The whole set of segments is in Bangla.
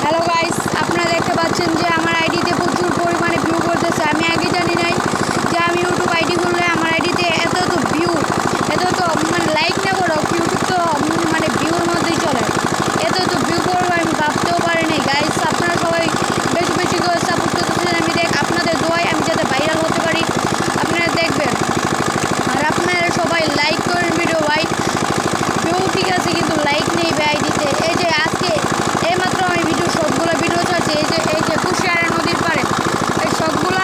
হ্যালো গাইস, আপনারা দেখতে পাচ্ছেন যে আমার আইডিতে প্রচুর পরিমাণে ভিউ করতেছে। আমি আগে জানি নাই যে আমি ইউটিউব আইডি খুললে আমার আইডিতে এত ভিউ, এত লাইক না করো, ইউটিউব তো ভিউর মধ্যেই চলে। এত ভিউ করবো আমি ভাবতেও পারিনি। গাইস, আপনারা সবাই বেশি বেশি করে সাপোর্ট করতেছেন। আপনাদের দোয়ায় আমি যাতে ভাইরাল হতে পারি, আপনারা দেখবেন। আর আপনারা সবাই লাইক করেন ভিডিও। ভাই ভিউ ঠিক আছে, কিন্তু লাইক নেই আইডিতে। এই যে আজকে এইমাত্র আমি সবগুলো ভিডিও চাচ্ছি। এই যে কুশিয়ারা নদীর পাড়ে, এই সবগুলো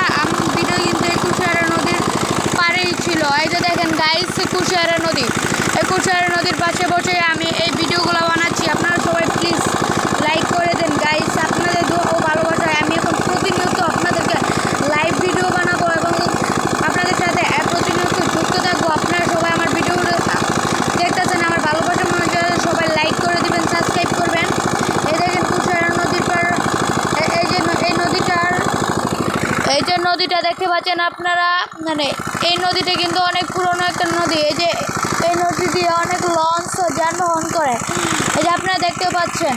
ভিডিও কিন্তু এই কুশিয়ারা নদীর পাড়েই ছিল। এই যে দেখেন গাইস, কুশিয়ারা নদী, এই কুশিয়ারা নদীর পাশে বসে আমি এই ভিডিওগুলো বানাচ্ছি। আপনারা সবাই প্লিজ লাইক করে দেন গাইস। আপনাদের দোয়া ও ভালোবাসায় আমি এখন প্রতিনিয়ত আপনাদেরকে লাইভ ভিডিও বানাবো এবং আপনাদের সাথে প্রতিনিয়ত যুক্ত থাকবো। আপনারা সবাই আমার ভিডিওগুলো দেখতেছেন, আমার ভালোবাসা মনে হচ্ছে, সবাই লাইক করে দিবেন, সাবস্ক্রাইব করবেন। এই দেখেন কুশিয়ারা নদীর পর এই যে নদীটা দেখতে পাচ্ছেন আপনারা, এই নদীটা কিন্তু অনেক পুরনো একটা নদী। এই যে এই নদী দিয়ে অনেক লঞ্চ যানবাহন করে, এই যে আপনারা দেখতে পাচ্ছেন।